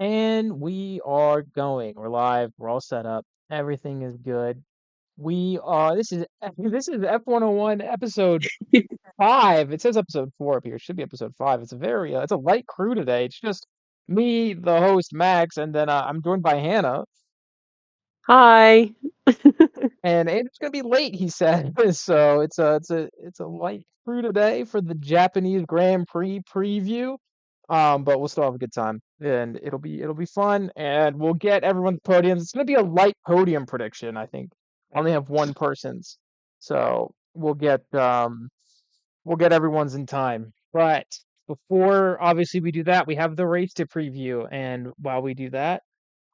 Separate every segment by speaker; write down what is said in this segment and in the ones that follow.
Speaker 1: And we are going. We're live. We're all set up. Everything is good. We are. This is F101 episode 5. It says episode 4 up here. It should be episode 5. It's a light crew today. It's just me, the host Max, and then I'm joined by Hannah.
Speaker 2: Hi.
Speaker 1: And Andrew's gonna be late, he said. So it's a light crew today for the Japanese Grand Prix preview. But we'll still have a good time, and it'll be fun, and we'll get everyone's podiums. It's gonna be a light podium prediction, I think. I only have one person's, so we'll get everyone's in time. But before obviously we do that, we have the race to preview, and while we do that,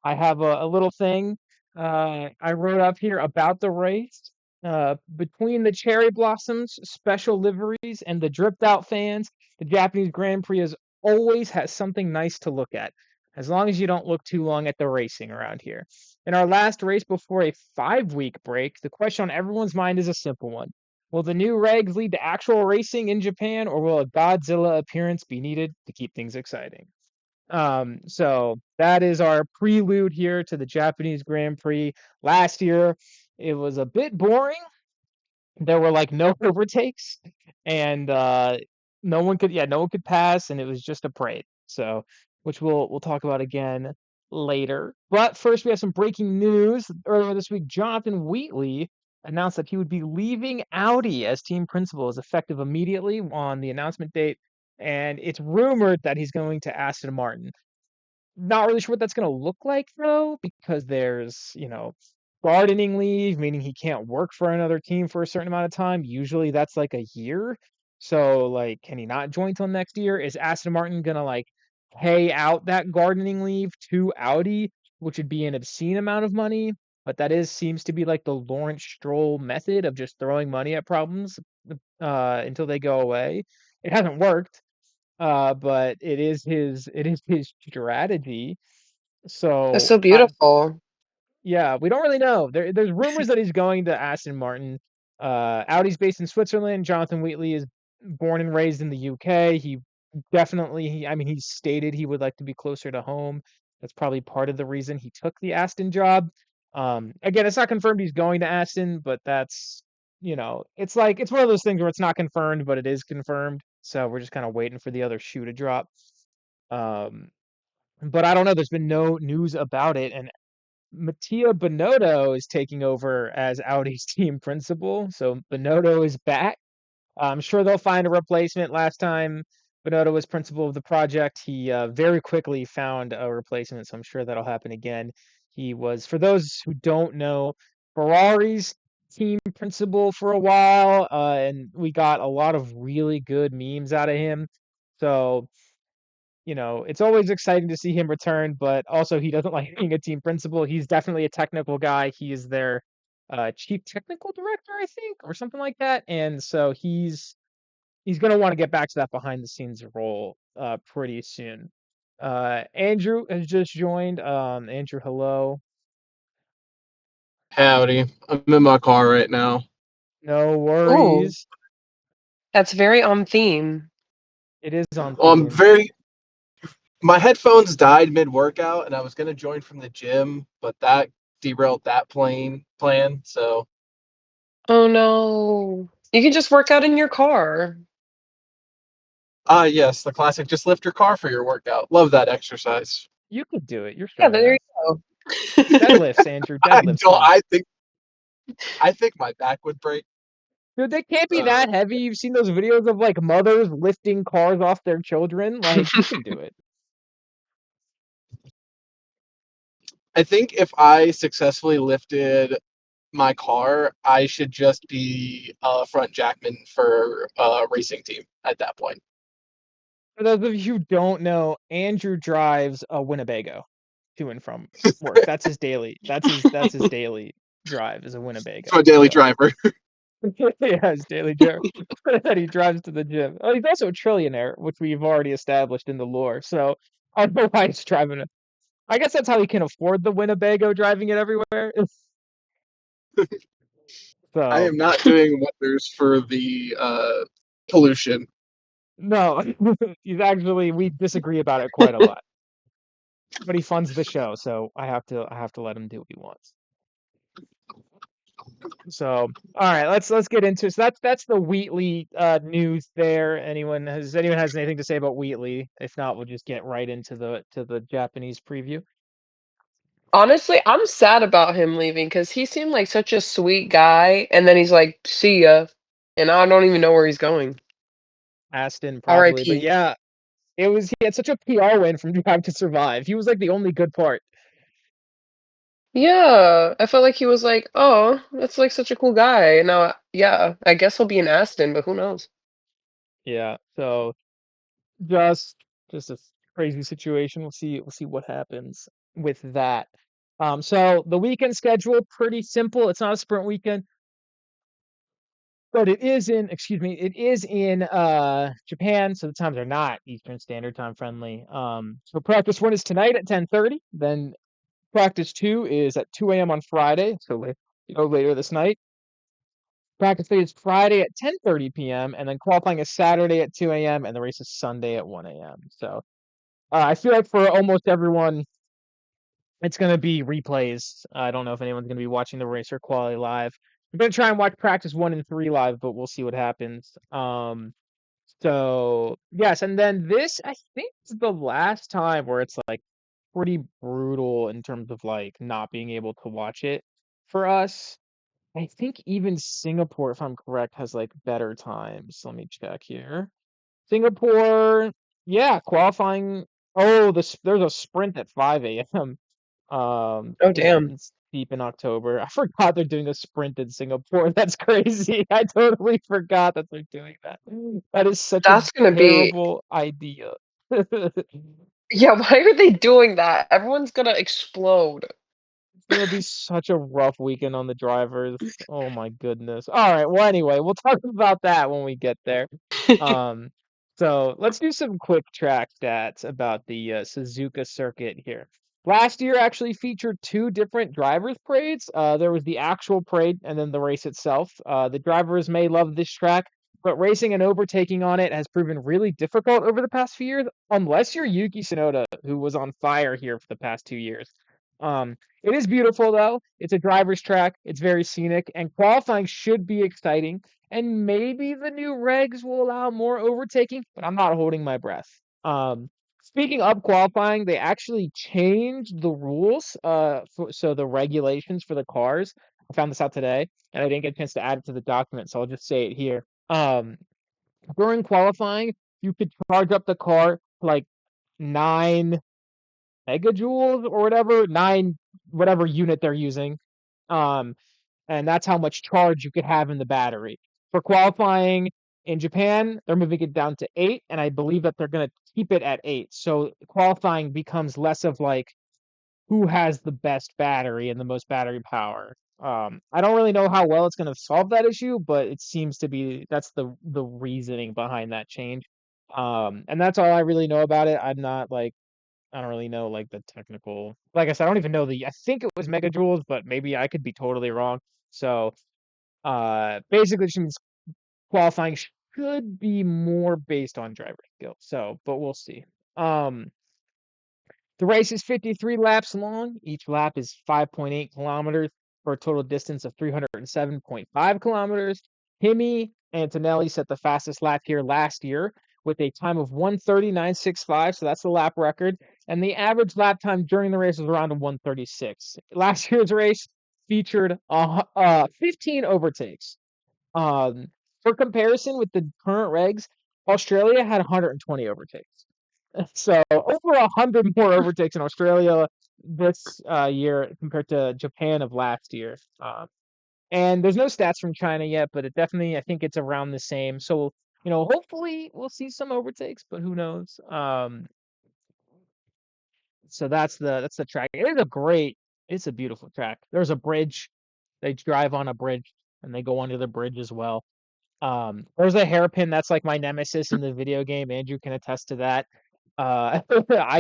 Speaker 1: I have a little thing I wrote up here about the race. Between the cherry blossoms, special liveries, and the dripped out fans, the Japanese Grand Prix always has something nice to look at, as long as you don't look too long at the racing around here. In our last race before a 5-week break, the question on everyone's mind is a simple one. Will the new regs lead to actual racing in Japan, or will a Godzilla appearance be needed to keep things exciting? So that is our prelude here to the Japanese Grand Prix. Last year, it was a bit boring. There were like no overtakes, and no one could pass, and it was just a parade. So, which we'll talk about again later. But first, we have some breaking news. Earlier this week, Jonathan Wheatley announced that he would be leaving Audi as team principal, as effective immediately on the announcement date. And it's rumored that he's going to Aston Martin. Not really sure what that's going to look like though, because there's, gardening leave, meaning he can't work for another team for a certain amount of time. Usually that's like a year. So like, can he not join till next year? Is Aston Martin going to like pay out that gardening leave to Audi, which would be an obscene amount of money? But that seems to be like the Lawrence Stroll method of just throwing money at problems until they go away. It hasn't worked, but it is his strategy.
Speaker 2: That's
Speaker 1: So
Speaker 2: so beautiful.
Speaker 1: yeah, we don't really know. There's rumors that he's going to Aston Martin. Audi's based in Switzerland. Jonathan Wheatley is born and raised in the UK. I mean, he stated he would like to be closer to home. That's probably part of the reason he took the Aston job. Again, it's not confirmed he's going to Aston, but it's one of those things where it's not confirmed, but it is confirmed. So we're just kind of waiting for the other shoe to drop. Um, but I don't know. There's been no news about it, and Mattia Binotto is taking over as Audi's team principal. So Binotto is back. I'm sure they'll find a replacement. Last time Binotto was principal of the project, he very quickly found a replacement. So I'm sure that'll happen again. He was, for those who don't know, Ferrari's team principal for a while, and we got a lot of really good memes out of him. So it's always exciting to see him return, but also he doesn't like being a team principal. He's definitely a technical guy. He is their chief technical director, I think, or something like that. And so he's going to want to get back to that behind the scenes role pretty soon. Andrew has just joined. Andrew, hello.
Speaker 3: Howdy. I'm in my car right now.
Speaker 1: No
Speaker 2: Oh,
Speaker 1: worries.
Speaker 2: that's very on theme.
Speaker 1: It is on
Speaker 3: Well,
Speaker 1: theme.
Speaker 3: my headphones died mid-workout, and I was gonna join from the gym, but that derailed that plan. So,
Speaker 2: Oh no. You can just work out in your car.
Speaker 3: yes, the classic. Just lift your car for your workout. Love that exercise.
Speaker 1: You could do it. You're
Speaker 2: Yeah,
Speaker 1: strong
Speaker 2: there you
Speaker 1: enough.
Speaker 2: go.
Speaker 1: Deadlifts, Andrew.
Speaker 3: I
Speaker 1: Deadlifts. Come
Speaker 3: don't.
Speaker 1: on.
Speaker 3: I think my back would break.
Speaker 1: Dude, they can't be
Speaker 3: Uh,
Speaker 1: that heavy. You've seen those videos of like mothers lifting cars off their children. Like, you can do it.
Speaker 3: I think if I successfully lifted my car, I should just be front jackman for a racing team at that point.
Speaker 1: For those of you who don't know, Andrew drives a Winnebago to and from work. That's his daily drive is a
Speaker 3: For a
Speaker 1: Winnebago.
Speaker 3: daily
Speaker 1: So
Speaker 3: driver.
Speaker 1: yeah, his daily drive that he drives to the gym. Oh, he's also a trillionaire, which we've already established in the lore. So I don't know why he's driving it. I guess that's how he can afford the Winnebago, driving it everywhere.
Speaker 3: I
Speaker 1: So
Speaker 3: am not doing wonders for the pollution.
Speaker 1: No, he's actually we disagree about it quite a lot. But he funds the show, so I have to let him do what he wants. So, all right, let's get into it. So that's the Wheatley news there. Anyone has anything to say about Wheatley? If not, we'll just get right into the Japanese preview.
Speaker 2: Honestly, I'm sad about him leaving because he seemed like such a sweet guy, and then he's like, "See ya," and I don't even know where he's going.
Speaker 1: Aston probably, but
Speaker 2: R.I.P.
Speaker 1: yeah, he had such a PR win from Drive to Survive. He was like the only good part.
Speaker 2: Yeah, I felt like he was like, "Oh, that's like such a cool guy." And now, yeah, I guess he'll be in Aston, but who knows?
Speaker 1: Yeah, so just just a crazy situation. We'll see what happens with that. So the weekend schedule pretty simple. It's not a sprint weekend, but it is in Japan, so the times are not Eastern Standard Time friendly. So practice one is tonight at 10:30, then practice two is at 2 a.m. on Friday, so later this night. Practice day is Friday at 10:30 p.m. and then qualifying is Saturday at 2 a.m. and the race is Sunday at 1 a.m. So I feel like for almost everyone, it's going to be replays. I don't know if anyone's going to be watching the race or quality live. I'm going to try and watch practice one and three live, but we'll see what happens. So yes, and then this I think is the last time where it's like pretty brutal in terms of like not being able to watch it for us. I think even Singapore, if I'm correct, has like better times. Let me check here. Singapore, yeah, qualifying. Oh, there's a sprint at 5 a.m.
Speaker 2: Oh,
Speaker 1: Yeah,
Speaker 2: damn,
Speaker 1: it's deep in October. I forgot they're doing a sprint in Singapore. That's crazy. I totally forgot that they're doing that. That is such a
Speaker 2: that's gonna be.
Speaker 1: terrible idea.
Speaker 2: Yeah, why are they doing that? Everyone's gonna explode.
Speaker 1: It's gonna be such a rough weekend on the drivers. Oh my goodness. All right. Well, anyway, we'll talk about that when we get there. Um, so let's do some quick track stats about the Suzuka circuit here. Last year actually featured two different drivers' parades. There was the actual parade and then the race itself. The drivers may love this track, but racing and overtaking on it has proven really difficult over the past few years, unless you're Yuki Tsunoda, who was on fire here for the past 2 years. It is beautiful though. It's a driver's track. It's very scenic, and qualifying should be exciting. And maybe the new regs will allow more overtaking, but I'm not holding my breath. Speaking of qualifying, they actually changed the rules. So the regulations for the cars. I found this out today, and I didn't get a chance to add it to the document, so I'll just say it here. During qualifying, you could charge up the car to like 9 megajoules or whatever, nine whatever unit they're using. Um, and that's how much charge you could have in the battery. For qualifying in Japan, they're moving it down to 8, and I believe that they're going to keep it at 8. So qualifying becomes less of like who has the best battery and the most battery power. I don't really know how well it's going to solve that issue, but it seems to be that's the reasoning behind that change. And that's all I really know about it. I'm not like I don't really know like the technical. Like I said, I don't even know I think it was megajoules, but maybe I could be totally wrong. So, basically, it just means qualifying should be more based on driver skill. So, but we'll see. Um, the race is 53 laps long. Each lap is 5.8 kilometers for a total distance of 307.5 kilometers. Himi Antonelli set the fastest lap here last year with a time of 1:39.65, so that's the lap record. And the average lap time during the race was around 1:36. Last year's race featured 15 overtakes. Um, for comparison with the current regs, Australia had 120 overtakes. So over 100 more overtakes in Australia this year compared to Japan of last year. And there's no stats from China yet, but it definitely I think it's around the same. So hopefully we'll see some overtakes, but who knows? So that's the track. It's a beautiful track. There's a bridge. They drive on a bridge and they go under the bridge as well. There's a hairpin that's like my nemesis in the video game. Andrew can attest to that. I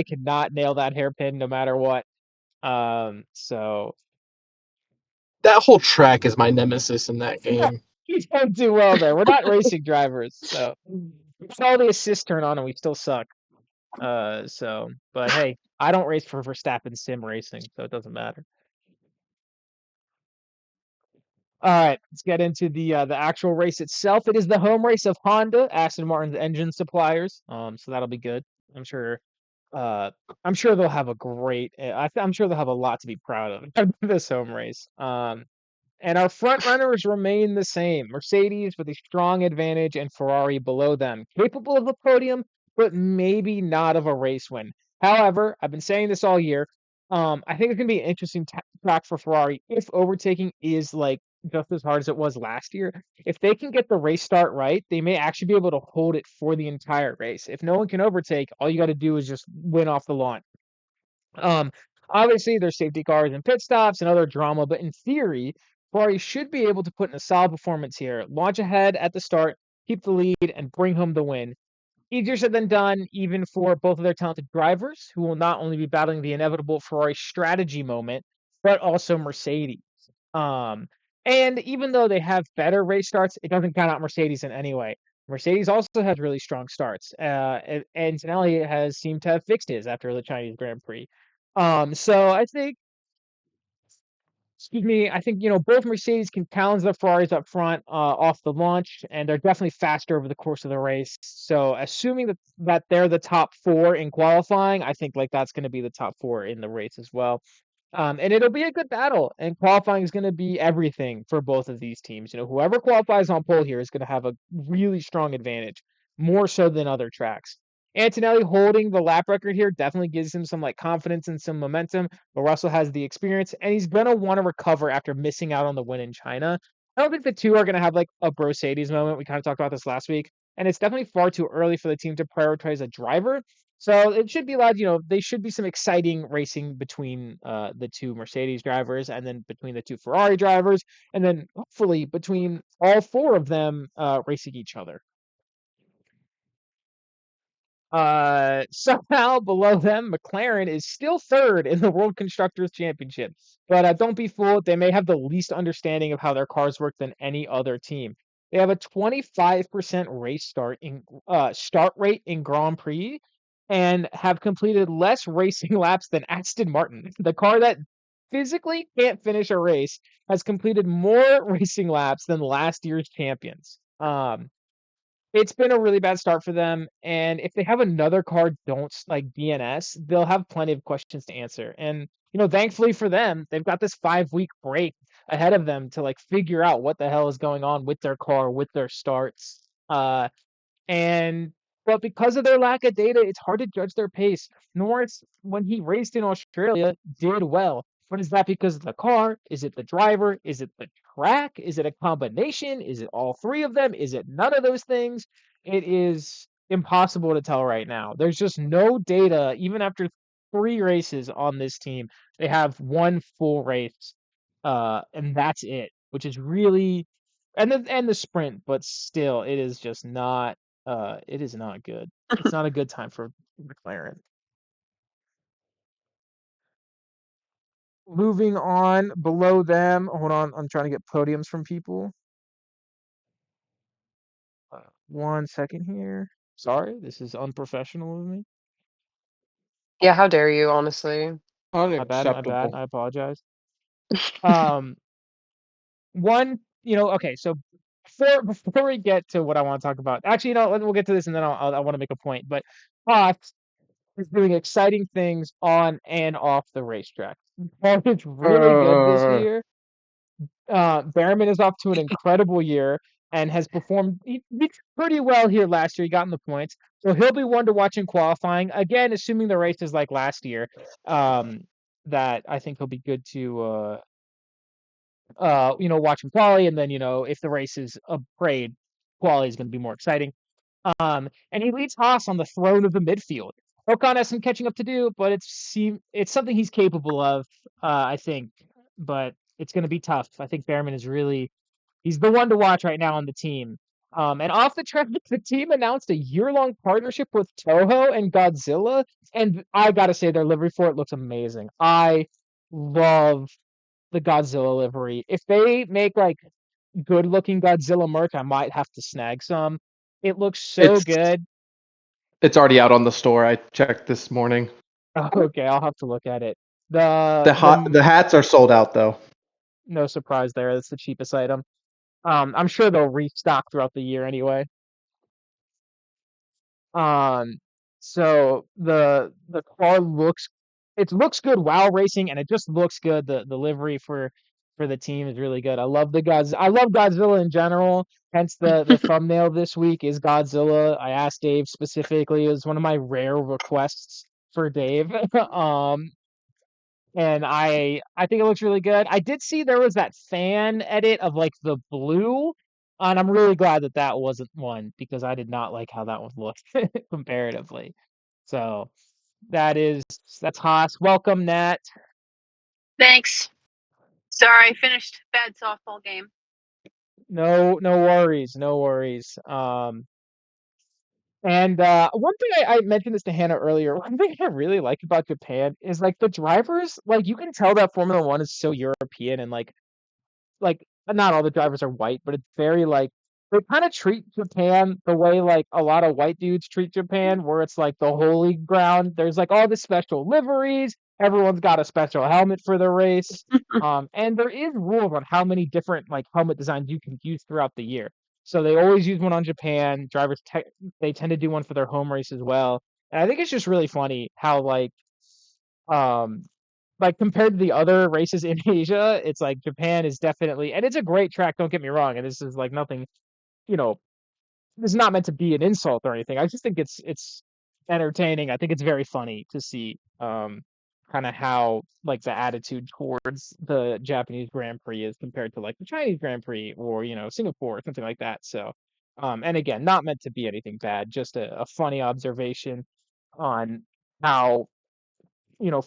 Speaker 1: could not nail that hairpin no matter what. So
Speaker 3: That whole track is my nemesis in that game.
Speaker 1: you don't do well there. We're not racing drivers, so If all the assists turn on and we still suck. But hey, I don't race for Verstappen sim racing, so it doesn't matter. All right, let's get into the actual race itself. It is the home race of Honda, Aston Martin's engine suppliers. So that'll be good. I'm sure. Uh, I'm sure they'll have a great. I'm sure they'll have a lot to be proud of this home race. And our front runners remain the same. Mercedes with a strong advantage and Ferrari below them, capable of a podium, but maybe not of a race win. However, I've been saying this all year. I think it's going to be an interesting track for Ferrari if overtaking is like just as hard as it was last year. If they can get the race start right, they may actually be able to hold it for the entire race. If no one can overtake, all you got to do is just win off the launch. Um, Obviously, there's safety cars and pit stops and other drama, but in theory, Ferrari should be able to put in a solid performance here, launch ahead at the start, keep the lead, and bring home the win. Easier said than done, even for both of their talented drivers, who will not only be battling the inevitable Ferrari strategy moment, but also Mercedes. Um, and even though they have better race starts, it doesn't count out Mercedes in any way. Mercedes also has really strong starts, and Antonelli has seemed to have fixed his after the Chinese Grand Prix. So I think, excuse me, I think both Mercedes can challenge the Ferraris up front off the launch, and they're definitely faster over the course of the race. So assuming that they're the top four in qualifying, I think like that's going to be the top four in the race as well. And it'll be a good battle. And qualifying is going to be everything for both of these teams. Whoever qualifies on pole here is going to have a really strong advantage, more so than other tracks. Antonelli holding the lap record here definitely gives him some like confidence and some momentum, but Russell has the experience and he's going to want to recover after missing out on the win in China. I don't think the two are going to have like a Mercedes moment. We kind of talked about this last week, and it's definitely far too early for the team to prioritize a driver. So it should be allowed, they should be some exciting racing between the two Mercedes drivers and then between the two Ferrari drivers, and then hopefully between all four of them racing each other. Somehow below them, McLaren is still third in the World Constructors Championship. But don't be fooled, they may have the least understanding of how their cars work than any other team. They have a 25% race start rate in Grand Prix and have completed less racing laps than Aston Martin. The car that physically can't finish a race has completed more racing laps than last year's champions. It's been a really bad start for them, and if they have another car don't like DNS, they'll have plenty of questions to answer. And thankfully for them, they've got this 5-week break ahead of them to like figure out what the hell is going on with their car, with their starts. And but because of their lack of data, it's hard to judge their pace. Norris, when he raced in Australia, did well. But is that because of the car? Is it the driver? Is it the track? Is it a combination? Is it all three of them? Is it none of those things? It is impossible to tell right now. There's just no data, even after 3 races on this team. They have one full race, and that's it, which is really and the sprint, but still, it is just not it is not good. It's not a good time for McLaren. Moving on below them. Hold on, I'm trying to get podiums from people. 1 second here. Sorry, this is unprofessional of me.
Speaker 2: Yeah, how dare you, honestly.
Speaker 1: My bad, my bad.
Speaker 3: Unacceptable.
Speaker 1: I apologize. Um, okay, so before we get to what I want to talk about, actually, we'll get to this and then I want to make a point. But Haas is doing exciting things on and off the racetrack. Paul is really good this
Speaker 3: Uh,
Speaker 1: year. Behrman is off to an incredible year and has performed he did pretty well here last year. He got in the points, so he'll be one to watch in qualifying. Again, assuming the race is like last year, that I think he'll be good to watch in quali, and then if the race is a parade, quali is going to be more exciting. And he leads Haas on the throne of the midfield. Ocon has some catching up to do, but it's something he's capable of, I think. But it's going to be tough. I think Behrman is he's the one to watch right now on the team. And off the track, the team announced a year-long partnership with Toho and Godzilla, and I gotta say their livery for it looks amazing. I love the Godzilla livery. If they make like good-looking Godzilla merch, I might have to snag some. It looks so
Speaker 3: It's
Speaker 1: good.
Speaker 3: it's already out on the store. I checked this morning.
Speaker 1: Oh, okay, I'll have to look at it. The
Speaker 3: The hats are sold out though.
Speaker 1: no surprise there. It's the cheapest item. I'm sure they'll restock throughout the year anyway. Um, so the car looks it looks good while racing, and it just looks good. The livery for the team is really good. I love Godzilla in general. Hence the thumbnail this week is Godzilla. I asked Dave specifically. It was one of my rare requests for Dave. And I think it looks really good. I did see there was that fan edit of like the blue, and I'm really glad that that wasn't one because I did not like how that one looked comparatively. So that's Haas. Welcome, Nat.
Speaker 4: Thanks. Sorry, I finished bad softball game.
Speaker 1: No worries, no worries. And one thing I mentioned this to Hannah earlier. One thing I really like about Japan is like the drivers. Like you can tell that Formula One is so European and like not all the drivers are white, but it's very like they kind of treat Japan the way like a lot of white dudes treat Japan, where it's like the holy ground. There's like all the special liveries. Everyone's got a special helmet for the race. And there is rules on how many different like helmet designs you can use throughout the year. So they always use one on Japan. They tend to do one for their home race as well. And I think it's just really funny how um like compared to the other races in Asia, it's like Japan is definitely, and it's a great track, don't get me wrong, and this is like nothing, you know, this is not meant to be an insult or anything. I just think it's entertaining. I think it's very funny to see kind of how like the attitude towards the Japanese Grand Prix is compared to like the Chinese Grand Prix or, Singapore or something like that. So and again, not meant to be anything bad, just a funny observation on how,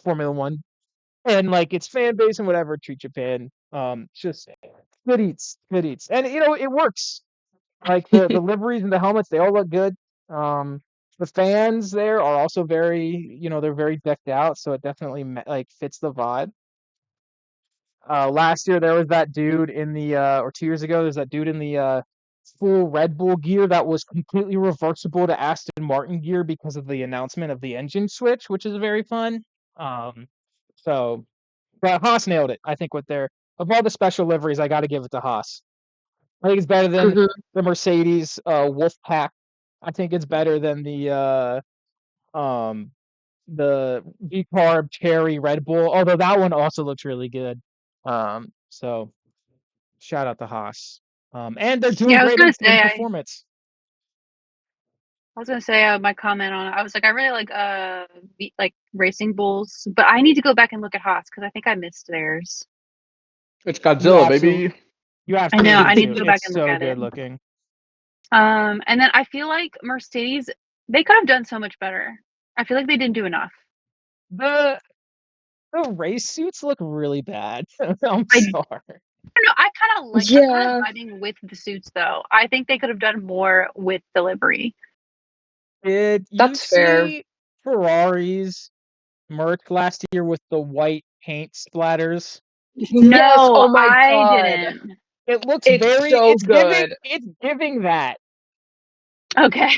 Speaker 1: Formula One and like its fan base and whatever treat Japan. Just good eats, and it works. Like the liveries and the helmets, they all look good. The fans there are also very, they're very decked out, so it definitely like fits the vibe. Last year there was that dude in the or 2 years ago, there's that dude in the full Red Bull gear that was completely reversible to Aston Martin gear because of the announcement of the engine switch, which is very fun. Um, so but Haas nailed it. I think with their of all the special liveries, I got to give it to Haas. I think it's better than
Speaker 2: Mhm.
Speaker 1: the Mercedes Wolf Pack. I think it's better than the V-Carb Cherry Red Bull, although that one also looks really good. So shout out to Haas. And they're doing
Speaker 4: Yeah, I was
Speaker 1: great
Speaker 4: gonna
Speaker 1: in
Speaker 4: say
Speaker 1: performance.
Speaker 4: my comment on it. I was like, I really like Racing Bulls, but I need to go back and look at Haas because I think I missed theirs.
Speaker 3: It's
Speaker 1: You
Speaker 3: Godzilla,
Speaker 1: absolutely
Speaker 3: baby.
Speaker 1: you
Speaker 4: I know,
Speaker 1: absolutely
Speaker 4: I
Speaker 1: need
Speaker 4: need to
Speaker 1: to.
Speaker 4: go back
Speaker 1: It's
Speaker 4: and look
Speaker 1: so
Speaker 4: at it.
Speaker 1: good looking.
Speaker 4: And then I feel like Mercedes, they could have done so much better. I feel like they didn't do enough.
Speaker 1: The the race suits look really bad. I'm
Speaker 4: I
Speaker 1: sorry.
Speaker 4: don't know. I'm kind of
Speaker 2: Yeah,
Speaker 4: vibing with the suits though. I think they could have done more with delivery.
Speaker 1: You
Speaker 2: that's fair.
Speaker 1: see Ferrari's merch last year with the white paint splatters.
Speaker 2: Yes,
Speaker 4: No,
Speaker 2: oh my
Speaker 4: I
Speaker 2: god.
Speaker 4: didn't.
Speaker 1: It looks
Speaker 2: It's
Speaker 1: very
Speaker 2: so good.
Speaker 1: it's giving that.
Speaker 4: Okay.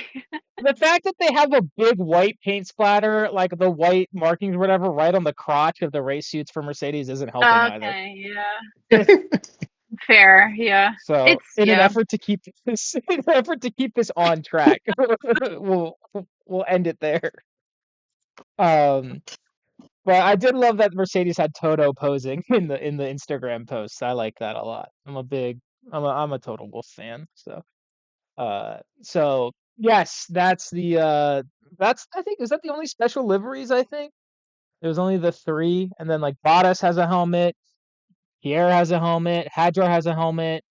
Speaker 1: The fact that they have a big white paint splatter, like the white markings or whatever, right on the crotch of the race suits for Mercedes isn't helping either.
Speaker 4: Okay, yeah. Fair, yeah.
Speaker 1: So
Speaker 4: It's
Speaker 1: in an
Speaker 4: yeah.
Speaker 1: effort to keep this in an effort to keep this on track, we'll we'll end it there. Um But I did love that Mercedes had Toto posing in the Instagram posts. I like that a lot. I'm a Total Wolf fan. So yes, that's I think, is that the only special liveries, I think? There was only the three, and then like Bottas has a helmet, Pierre has a helmet, Hadjar has a helmet,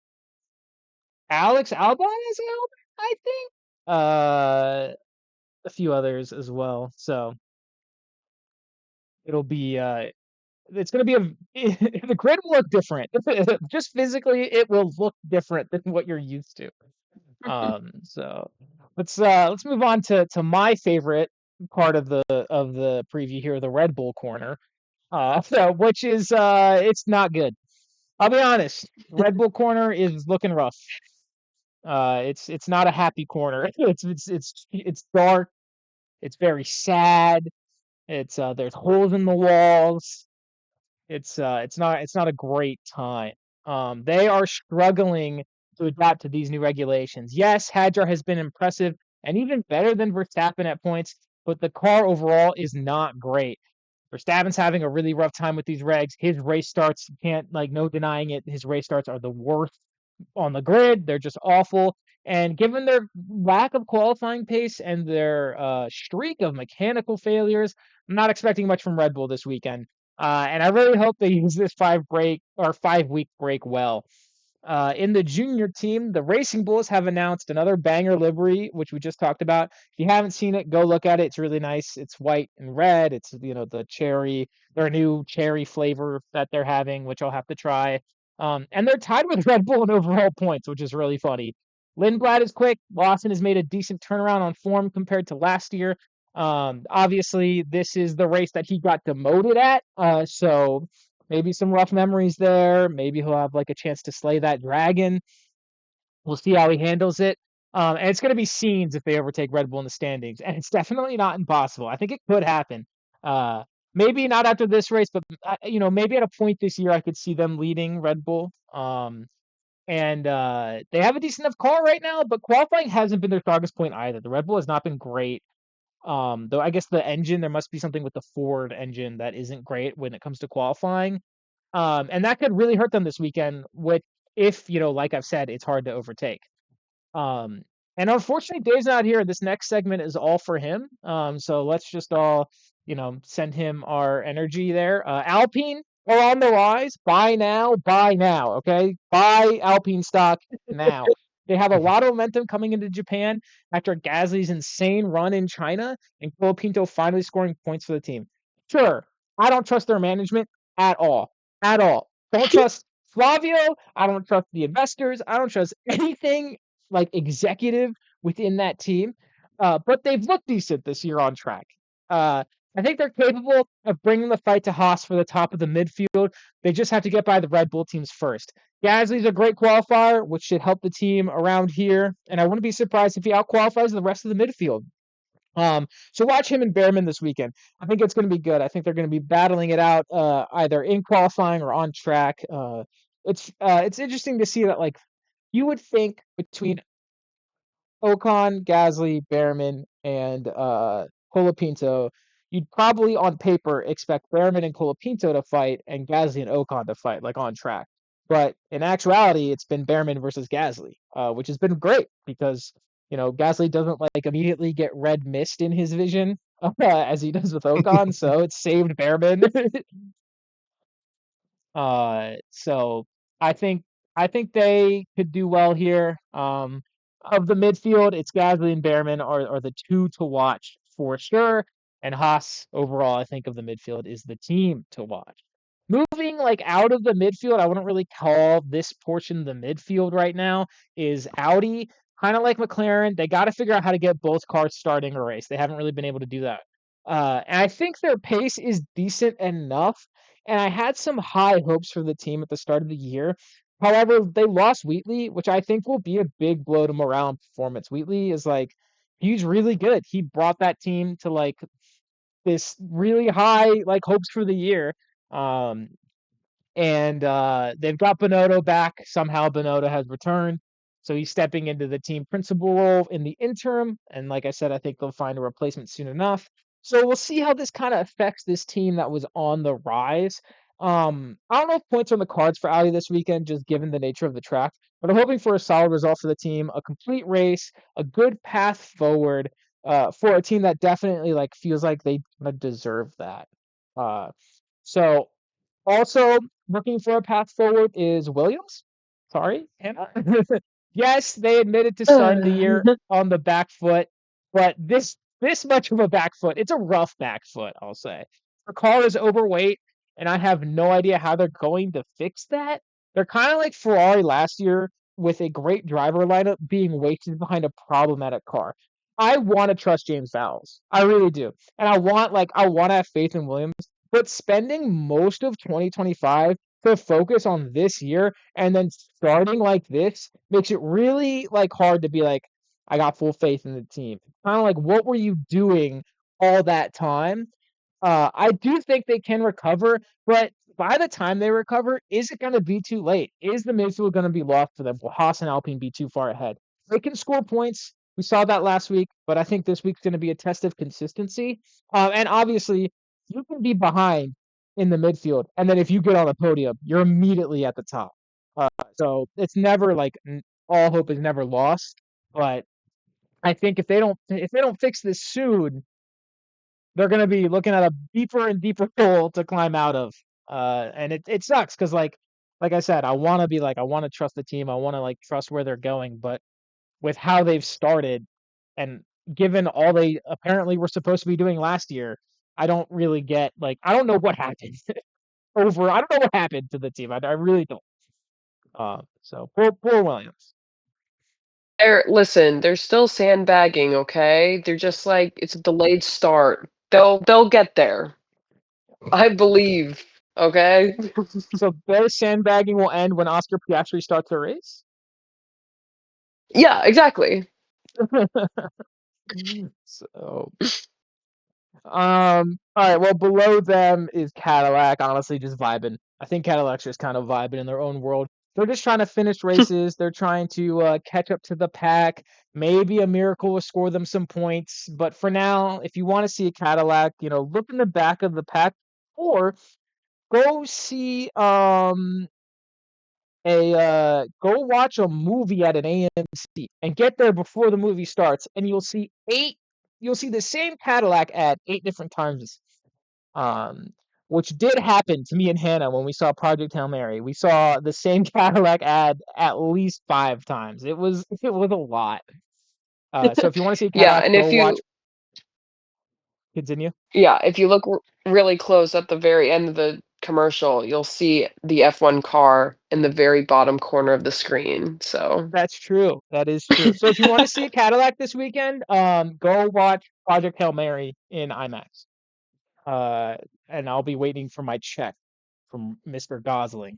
Speaker 1: Alex Albon has a helmet, I think. A few others as well. So it'll be it's going to be the grid will look different. Just physically, it will look different than what you're used to. So let's move on to my favorite part of the preview here, the Red Bull corner. So which is it's not good. I'll be honest. Red Bull corner is looking rough. It's not a happy corner. It's dark. It's very sad. It's there's holes in the walls. It's not a great time. They are struggling to adapt to these new regulations. Yes, Hadjar has been impressive and even better than Verstappen at points, but the car overall is not great. Verstappen's having a really rough time with these regs. His race starts, you can't like no denying it. His race starts are the worst on the grid. They're just awful. And given their lack of qualifying pace and their streak of mechanical failures, I'm not expecting much from Red Bull this weekend. And I really hope they use this 5-week break well. In the junior team, the Racing Bulls have announced another banger livery, which we just talked about. If you haven't seen it, go look at it. It's really nice. It's white and red. It's the cherry, their new cherry flavor that they're having, which I'll have to try. And they're tied with Red Bull in overall points, which is really funny. Lindblad is quick. Lawson has made a decent turnaround on form compared to last year. Obviously, this is the race that he got demoted at. So maybe some rough memories there. Maybe he'll have like a chance to slay that dragon. We'll see how he handles it. And it's going to be scenes if they overtake Red Bull in the standings, and it's definitely not impossible. I think it could happen. Maybe not after this race, but maybe at a point this year I could see them leading Red Bull. And they have a decent enough car right now, but qualifying hasn't been their strongest point either. The Red Bull has not been great. Though I guess the engine, there must be something with the Ford engine that isn't great when it comes to qualifying. And that could really hurt them this weekend with if, like I've said, it's hard to overtake. Um, and unfortunately, Dave's not here. This next segment is all for him. So let's just all, send him our energy there. Alpine are on the rise. Buy now, buy now. Okay, buy Alpine stock now. They have a lot of momentum coming into Japan after Gasly's insane run in China and Colapinto finally scoring points for the team. Sure, I don't trust their management at all. At all. Don't trust Flavio. I don't trust the investors. I don't trust anything like executive within that team. But they've looked decent this year on track. I think they're capable of bringing the fight to Haas for the top of the midfield. They just have to get by the Red Bull teams first. Gasly's a great qualifier, which should help the team around here. And I wouldn't be surprised if he outqualifies the rest of the midfield. So watch him and Behrman this weekend. I think it's going to be good. I think they're going to be battling it out either in qualifying or on track. It's interesting to see that, like, you would think between Ocon, Gasly, Behrman, and Colapinto, you'd probably on paper expect Behrman and Colapinto to fight and Gasly and Ocon to fight, like on track. But in actuality, it's been Behrman versus Gasly, which has been great because Gasly doesn't like immediately get red mist in his vision as he does with Ocon, so it's saved Behrman. So I think they could do well here. Of the midfield, it's Gasly and Behrman are the two to watch for sure. And Haas overall, I think of the midfield is the team to watch. Moving like out of the midfield, I wouldn't really call this portion the midfield right now, is Audi. Kind of like McLaren, they got to figure out how to get both cars starting a race. They haven't really been able to do that. And I think their pace is decent enough. And I had some high hopes for the team at the start of the year. However, they lost Wheatley, which I think will be a big blow to morale and performance. Wheatley is like, he's really good. He brought that team to like this really high like hopes for the year. And they've got Bonotto back. Somehow Bonotto has returned. So he's stepping into the team principal role in the interim. And like I said, I think they'll find a replacement soon enough. So we'll see how this kind of affects this team that was on the rise. I don't know if points are on the cards for Audi this weekend, just given the nature of the track. But I'm hoping for a solid result for the team, a complete race, a good path forward for a team that definitely like feels like they deserve that. So also looking for a path forward is Williams. Sorry, Hannah. Yes, they admitted to starting the year on the back foot, but this much of a back foot, it's a rough back foot, I'll say. The car is overweight, and I have no idea how they're going to fix that. They're kind of like Ferrari last year with a great driver lineup being wasted behind a problematic car. I want to trust James Vowles. I really do. And I want to have faith in Williams. But spending most of 2025 to focus on this year, and then starting like this makes it really like hard to be like, I got full faith in the team. Kind of like, what were you doing all that time? I do think they can recover, but by the time they recover, is it going to be too late? Is the midfield going to be lost for them? Will Haas and Alpine be too far ahead? They can score points. We saw that last week, but I think this week's going to be a test of consistency. And obviously, you can be behind in the midfield, and then if you get on the podium, you're immediately at the top. So it's never like all hope is never lost. But I think if they don't fix this soon, they're going to be looking at a deeper and deeper hole to climb out of. And it sucks because like I said, I want to be like I want to trust the team. I want to like trust where they're going, but with how they've started and given all they apparently were supposed to be doing last year, I don't really get like I don't know what happened over. I don't know what happened to the team. I really don't. So poor Williams.
Speaker 2: Listen, they're still sandbagging, okay? They're just like it's a delayed start. They'll get there. I believe, okay?
Speaker 1: So their sandbagging will end when Oscar Piastri starts the race.
Speaker 2: Yeah, exactly.
Speaker 1: So all right, well below them is Cadillac, honestly just vibing. I think Cadillac's just kind of vibing in their own world. They're just trying to finish races. They're trying to catch up to the pack. Maybe a miracle will score them some points, but for now, if you want to see a Cadillac, look in the back of the pack or go see go watch a movie at an AMC and get there before the movie starts, and you'll see the same Cadillac ad 8 different times. Um, which did happen to me and Hannah when we saw Project Hail Mary. We saw the same Cadillac ad at least 5 times. It was a lot. So if you want to see a
Speaker 2: Yeah,
Speaker 1: Cadillac,
Speaker 2: and
Speaker 1: go watch. Continue.
Speaker 2: if you look really close at the very end of the commercial, you'll see the F1 car in the very bottom corner of the screen. So,
Speaker 1: That's true. That is true. So if you want to see a Cadillac this weekend, go watch Project Hail Mary in IMAX. Uh, and I'll be waiting for my check from Mr. Gosling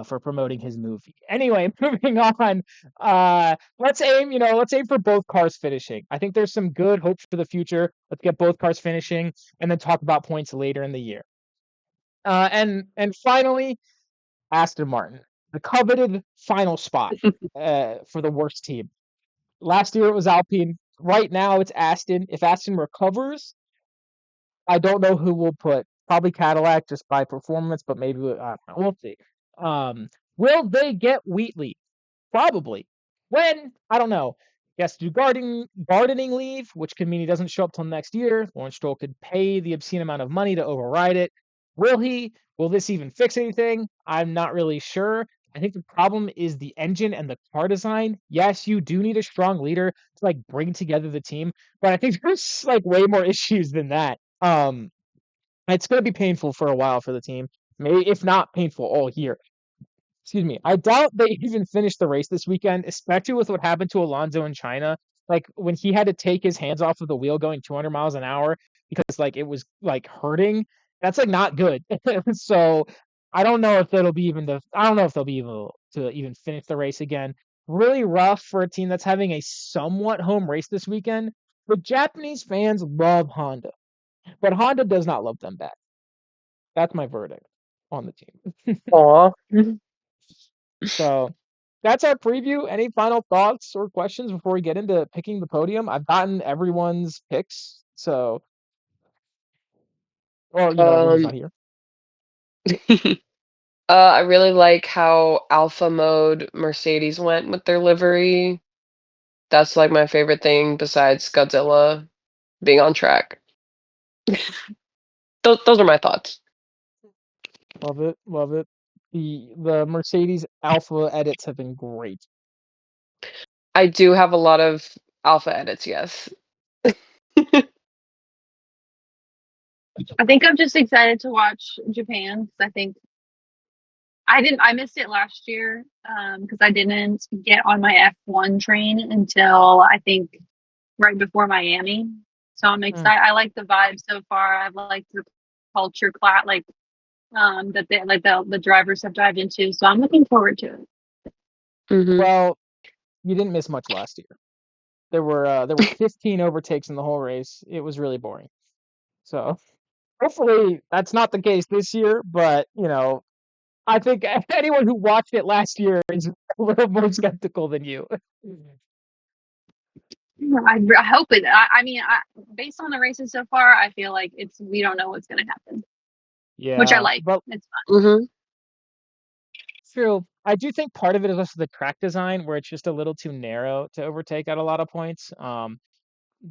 Speaker 1: for promoting his movie. Anyway, moving on. Let's aim for both cars finishing. I think there's some good hope for the future. Let's get both cars finishing and then talk about points later in the year. And finally, Aston Martin, the coveted final spot for the worst team. Last year it was Alpine. Right now it's Aston. If Aston recovers, I don't know who we'll put. Probably Cadillac just by performance, but maybe I don't know. We'll see. Will they get Wheatley? Probably. When? I don't know. He has to do gardening leave, which could mean he doesn't show up till next year. Lawrence Stroll could pay the obscene amount of money to override it. Will he? Will this even fix anything? I'm not really sure. I think the problem is the engine and the car design. Yes, you do need a strong leader to like bring together the team, but I think there's like way more issues than that. It's going to be painful for a while for the team, maybe if not painful all year. Excuse me. I doubt they even finished the race this weekend, especially with what happened to Alonso in China. Like when he had to take his hands off of the wheel going 200 miles an hour because like it was like hurting. That's like not good. So I don't know if I don't know if they'll be able to even finish the race again. Really rough for a team that's having a somewhat home race this weekend. But Japanese fans love Honda, but Honda does not love them back. That's my verdict on the team.
Speaker 2: aw.
Speaker 1: So that's our preview. Any final thoughts or questions before we get into picking the podium? I've gotten everyone's picks. So, well, when he's not
Speaker 2: Um,
Speaker 1: here.
Speaker 2: I really like how alpha mode Mercedes went with their livery. That's like my favorite thing besides Godzilla being on track. Those are my thoughts.
Speaker 1: Love it. Love it. The Mercedes Alpha edits have been great.
Speaker 2: I do have a lot of alpha edits, yes.
Speaker 4: I think I'm just excited to watch Japan because I think I missed it last year because I didn't get on my F1 train until I think right before Miami. So I'm
Speaker 1: Mm,
Speaker 4: excited. I like the vibe so far. I've liked the culture class, like that they, like the drivers have dived into. So I'm looking forward to it.
Speaker 2: Mhm.
Speaker 1: Well, you didn't miss much last year. There were 15 overtakes in the whole race. It was really boring. So hopefully that's not the case this year. But I think anyone who watched it last year is a little more skeptical than you.
Speaker 4: I hope it. I mean, based on the races so far, I feel like we don't know what's going to happen, which I
Speaker 1: Yeah,
Speaker 4: like.
Speaker 1: but
Speaker 4: It's
Speaker 2: Mhm.
Speaker 1: true. I do think part of it is also the track design, where it's just a little too narrow to overtake at a lot of points.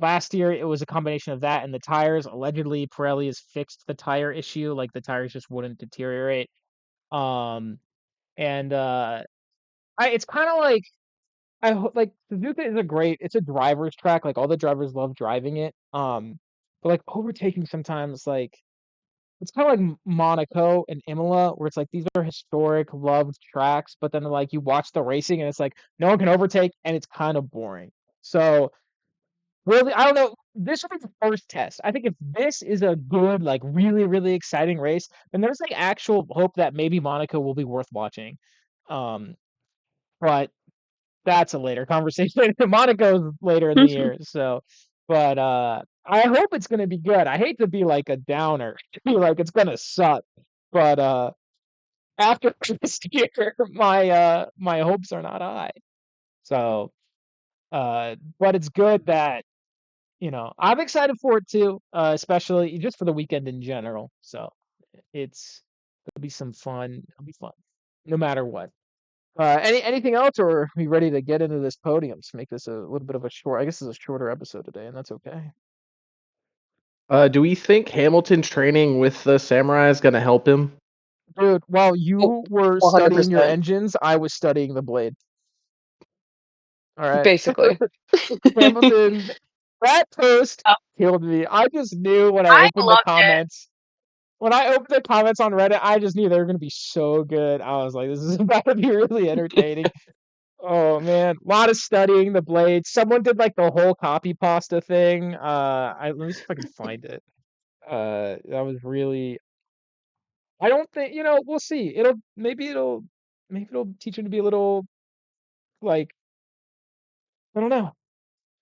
Speaker 1: Last year it was a combination of that and the tires. Allegedly, Pirelli has fixed the tire issue, like the tires just wouldn't deteriorate. Um, and it's kind of like like Suzuka is it's a driver's track. Like all the drivers love driving it. But like overtaking sometimes, like it's kind of like Monaco and Imola, where it's like these are historic, loved tracks, but then like you watch the racing and it's like no one can overtake, and it's kind of boring. So really, I don't know. This will be the first test. I think if this is a good, like really, really exciting race, then there's like actual hope that maybe Monaco will be worth watching. Um, but that's a later conversation. Monaco's later in the year, so but I hope it's gonna be good. I hate to be like a downer, to be like it's gonna suck. But after this year, my hopes are not high. So but it's good that I'm excited for it too, especially just for the weekend in general. So it'll be some fun. It'll be fun, no matter what. Anything else, or are we ready to get into this podiums? Make this a little bit of a short. I guess it's a shorter episode today, and that's okay.
Speaker 3: Do we think Hamilton training with the samurai is gonna help him?
Speaker 1: Dude, while
Speaker 2: Oh,
Speaker 1: you were studying your
Speaker 2: 100%.
Speaker 1: engines, I was studying the blade. All right,
Speaker 2: Basically.
Speaker 1: Hamilton, that post
Speaker 4: oh,
Speaker 1: killed me. I just knew when I
Speaker 4: I
Speaker 1: opened the
Speaker 4: loved it.
Speaker 1: comments. When I opened the comments on Reddit, I just knew they were gonna be so good. I was like, this is about to be really entertaining. Oh man, a lot of studying the blades. Someone did like the whole copy pasta thing. Let me see if I can find it. That was really. I don't think we'll see. Maybe it'll teach him to be a little like I don't know.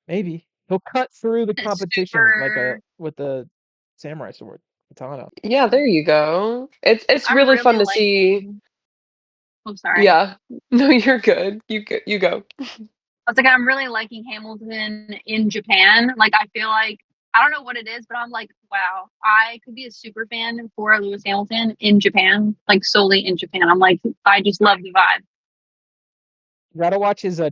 Speaker 1: Maybe he'll cut through the
Speaker 4: It's
Speaker 1: competition like a
Speaker 4: super.
Speaker 1: with the samurai sword katana.
Speaker 2: Yeah, there you go. It's
Speaker 4: I'm
Speaker 2: really
Speaker 4: really
Speaker 2: fun to see.
Speaker 4: liking. Oh, sorry.
Speaker 2: Yeah. No, you're good. You go.
Speaker 4: I was like, I'm really liking Hamilton in Japan. Like, I feel like I don't know what it is, but I'm like, wow, I could be a super fan for Lewis Hamilton in Japan, like solely in Japan. I'm like, I just love the vibe.
Speaker 1: You gotta watch his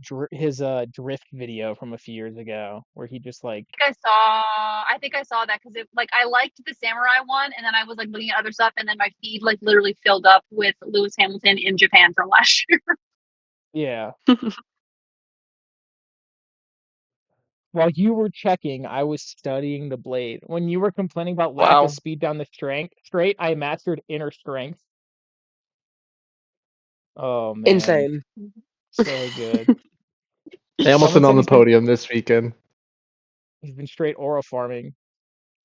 Speaker 1: drift video from a few years ago where he just like
Speaker 4: I think I saw that because it like I liked the samurai one, and then I was like looking at other stuff, and then my feed like literally filled up with Lewis Hamilton in Japan from last year.
Speaker 1: yeah. While you were checking, I was studying the blade. When you were complaining about lack of
Speaker 2: Wow.
Speaker 1: speed down the straight, I mastered inner strength. Oh man,
Speaker 2: Insane.
Speaker 1: so good. Someone
Speaker 3: Hamilton
Speaker 1: said
Speaker 3: on the podium this weekend.
Speaker 1: he's been straight aura farming.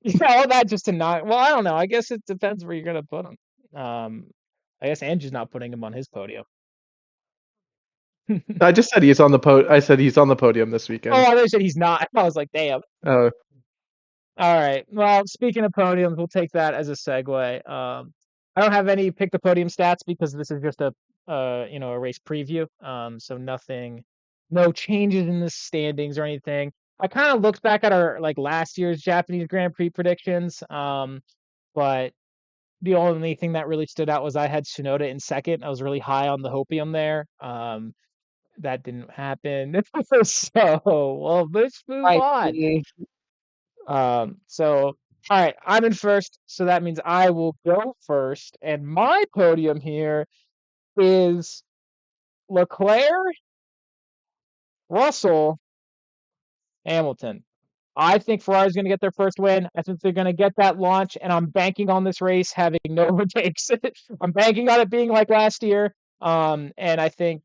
Speaker 1: Yeah, all that just to not. Well, I don't know. I guess it depends where you're gonna put him. I guess Angie's not putting him on his podium.
Speaker 3: I just said he's on the I said he's on the podium this
Speaker 1: Oh,
Speaker 3: weekend.
Speaker 1: I thought said he's not. I was like, damn.
Speaker 3: Uh,
Speaker 1: All right. Well, speaking of podiums, we'll take that as a segue. I don't have any pick the podium stats because this is just a race preview. So no changes in the standings or anything. I kind of looked back at our like last year's Japanese Grand Prix predictions. But the only thing that really stood out was I had Tsunoda in second. I was really high on the hopium there. That didn't happen. So, well, let's move
Speaker 2: I
Speaker 1: on.
Speaker 2: see.
Speaker 1: So all right, I'm in first, so that means I will go first. And my podium here is Leclerc, Russell, Hamilton. I think Ferrari's going to get their first win. I think they're going to get that launch, and I'm banking on this race having no overtakes. I'm banking on it being like last year. And I think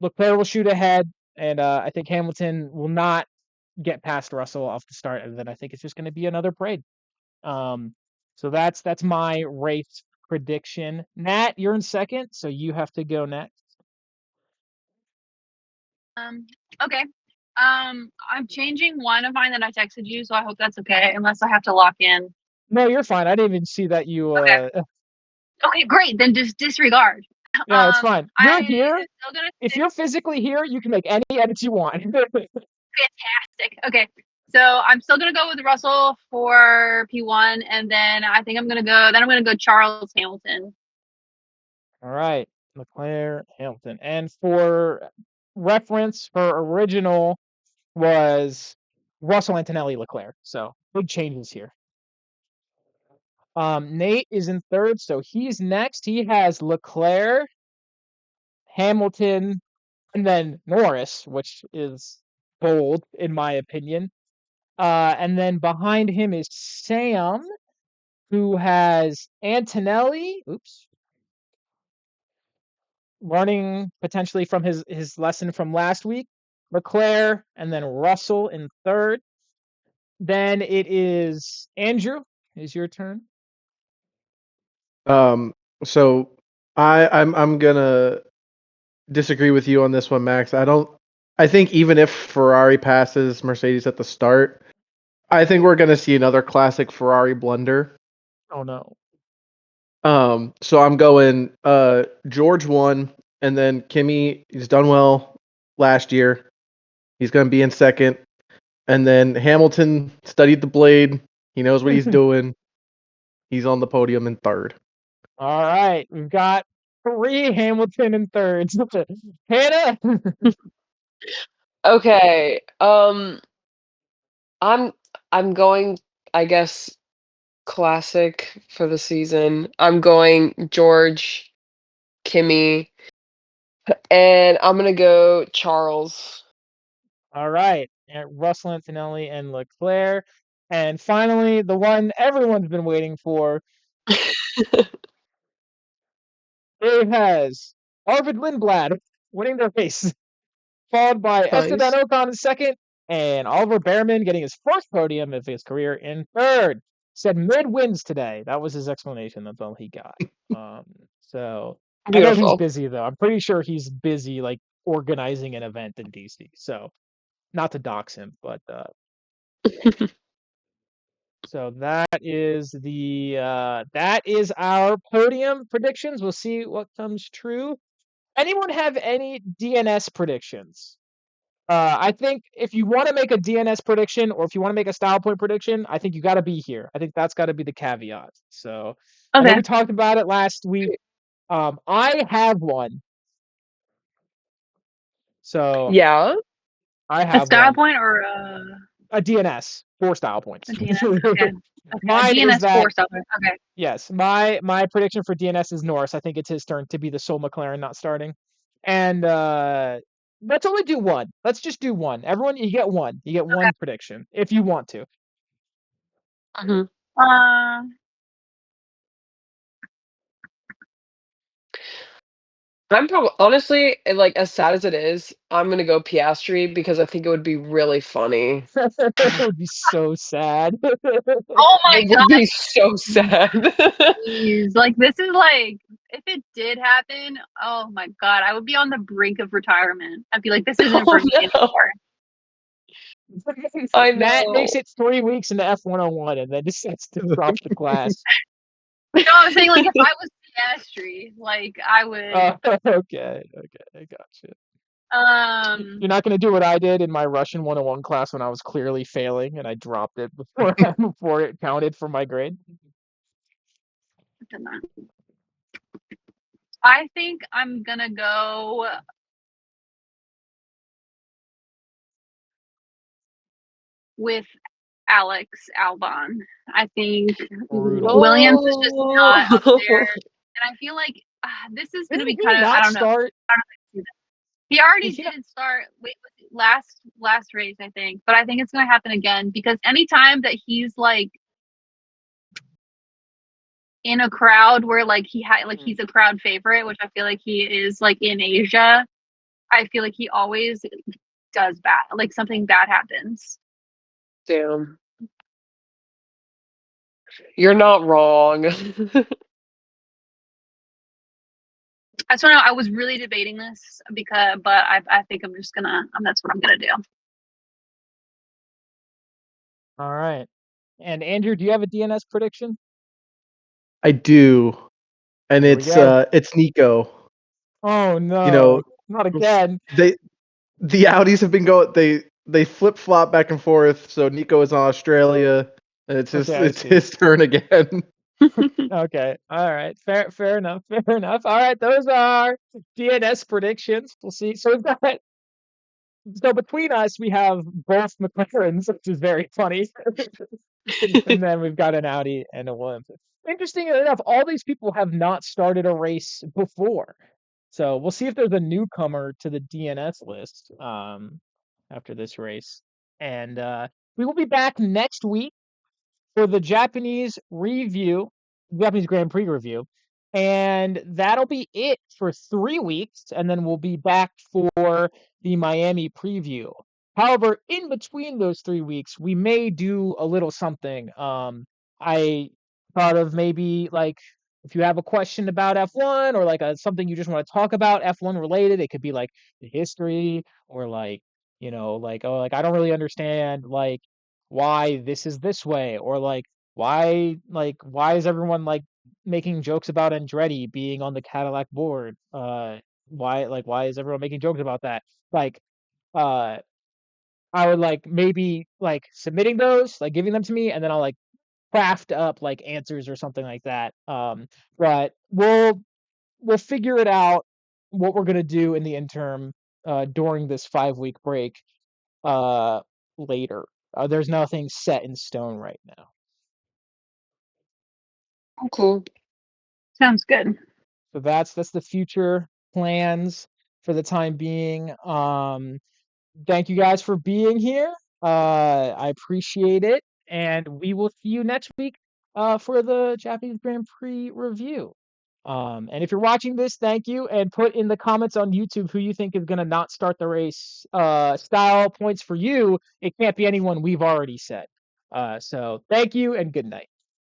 Speaker 1: Leclerc will shoot ahead, and I think Hamilton will not get past Russell off the start, and then I think it's just going to be another parade. Um, so that's my race prediction. Nat, you're in second, so you have to go next.
Speaker 4: Okay. I'm changing one of mine that I texted you, so I hope that's okay, unless I have to lock in.
Speaker 1: No, you're fine. I didn't even see that you.
Speaker 4: Okay. Okay, great. Then just disregard.
Speaker 1: No, it's fine. You're
Speaker 4: I
Speaker 1: here.
Speaker 4: am still gonna
Speaker 1: If
Speaker 4: stick.
Speaker 1: you're physically here, you can make any edits you want.
Speaker 4: Fantastic. Okay, so I'm still gonna go with Russell for P1, and then I think I'm gonna go. Then I'm gonna go Charles Hamilton.
Speaker 1: All right, Leclerc, Hamilton, and for reference, her original was Russell Antonelli Leclerc. So big changes here. Nate is in third, so he's next. He has Leclerc, Hamilton, and then Norris, which is bold in my opinion. And then behind him is Sam, who has Antonelli. Oops. Learning potentially from his lesson from last week. Leclerc, and then Russell in third. Then it is Andrew. Is your turn?
Speaker 3: So I'm gonna disagree with you on this one, Max. I think even if Ferrari passes Mercedes at the start, I think we're gonna see another classic Ferrari blunder.
Speaker 1: Oh no.
Speaker 3: So I'm going George won, and then Kimi, he's done well last year. He's gonna be in second. And then Hamilton studied the blade. He knows what he's doing. He's on the podium in third.
Speaker 1: All right, we've got 3 Hamilton in thirds. Hannah.
Speaker 2: Okay. I'm going, I guess, classic for the season. I'm going George, Kimmy, and I'm gonna go Charles.
Speaker 1: All right, and Russell Antonelli and Leclerc, and finally the one everyone's been waiting for. It has Arvid Lindblad winning the race, followed by Esteban
Speaker 2: Nice.
Speaker 1: Ocon in second, and Oliver Behrman getting his first podium of his career in third. Said mid wins today. That was his explanation. That's all he got. So I know he's
Speaker 2: Beautiful.
Speaker 1: busy though. I'm pretty sure he's busy like organizing an event in DC. So not to dox him, but so that is our podium predictions. We'll see what comes true. Anyone have any DNS predictions? I think if you want to make a DNS prediction or if you want to make a style point prediction, I think you got to be here. I think that's got to be the caveat. So I know
Speaker 4: Okay.
Speaker 1: we talked about it last week. I have one. So
Speaker 2: Yeah.
Speaker 1: I
Speaker 4: A
Speaker 1: have
Speaker 4: style
Speaker 1: one.
Speaker 4: point or
Speaker 1: A DNS, 4 style points.
Speaker 4: a DNS? Okay. Okay. A
Speaker 1: Mine is
Speaker 4: DNS
Speaker 1: that
Speaker 4: four style point. Okay.
Speaker 1: yes, my prediction for DNS is Norris. I think it's his turn to be the sole McLaren not starting. And let's only do one. Let's just do one. Everyone, you get one. You get one prediction if you want to.
Speaker 2: Mhm.
Speaker 4: Uh,
Speaker 2: I'm probably honestly, like as sad as it is, I'm gonna go Piastri because I think it would be really funny.
Speaker 1: It would be so sad.
Speaker 4: oh my
Speaker 2: It would be so sad.
Speaker 4: Jeez, like this is like if it did happen, oh my god, I would be on the brink of retirement. I'd be like, this isn't
Speaker 2: Oh
Speaker 4: for me
Speaker 2: no.
Speaker 4: anymore.
Speaker 2: I
Speaker 1: Matt makes
Speaker 2: know.
Speaker 1: it 3 weeks into F101 and then decides to drop the class.
Speaker 4: No, I'm saying like if I was Piastri, like I would.
Speaker 1: Okay, I gotcha.
Speaker 4: Um,
Speaker 1: You're not gonna do what I did in my Russian 101 class when I was clearly failing and I dropped it before before it counted for my grade.
Speaker 4: I think I'm gonna go with Alex Albon. I think
Speaker 1: Brutal.
Speaker 4: Williams is just not up there,
Speaker 2: No.
Speaker 4: and I feel like this is gonna
Speaker 1: Didn't
Speaker 4: be
Speaker 1: he
Speaker 4: kind of I
Speaker 1: not
Speaker 4: don't know.
Speaker 1: start?
Speaker 4: He already
Speaker 1: Did he not?
Speaker 4: did start last race, I think, but I think it's gonna happen again because anytime that he's like in a crowd where like he's a crowd favorite, which I feel like he is like in Asia, I feel like he always does bad, like something bad happens.
Speaker 2: Damn. You're not wrong.
Speaker 4: I just want to. I was really debating this but I think I'm just gonna. That's what I'm gonna do.
Speaker 1: All right. And Andrew, do you have a DNS prediction?
Speaker 3: I do, and
Speaker 1: Here we
Speaker 3: it's
Speaker 1: go.
Speaker 3: Nico.
Speaker 1: Oh
Speaker 3: You know,
Speaker 1: no, not again.
Speaker 3: the Audis have been going. They flip flop back and forth. So Nico is on Australia, and
Speaker 1: Okay, I
Speaker 3: it's
Speaker 1: see.
Speaker 3: his turn again.
Speaker 1: Okay. All right. Fair enough. Fair enough. All right. Those are DNS predictions. We'll see. So we've got so between us we have both McLarens, which is very funny. And then we've got an Audi and a Williams. Interesting enough, all these people have not started a race before. So we'll see if there's a newcomer to the DNS list after this race. And we will be back next week for the Japanese Japanese Grand Prix review. And that'll be it for 3 weeks. And then we'll be back for the Miami preview. However, in between those 3 weeks, we may do a little something. I thought of maybe like if you have a question about F1 or like something you just want to talk about F1 related, it could be like the history or like, like, oh, like I don't really understand like why this is this way or why is everyone like making jokes about Andretti being on the Cadillac board? Why is everyone making jokes about that? Like uh I would like maybe like submitting those, like giving them to me, and then I'll like craft up like answers or something like that. But we'll figure it out what we're gonna do in the interim during this 5 week break uh later. There's nothing set in stone right now.
Speaker 2: Cool.
Speaker 4: Sounds good.
Speaker 1: So that's the future plans for the time being. Thank you guys for being here. I appreciate it, and we will see you next week for the Japanese Grand Prix review. And if you're watching this, thank you, and put in the comments on YouTube who you think is gonna not start the race. Style points for you. It can't be anyone we've already said. So thank you and good night.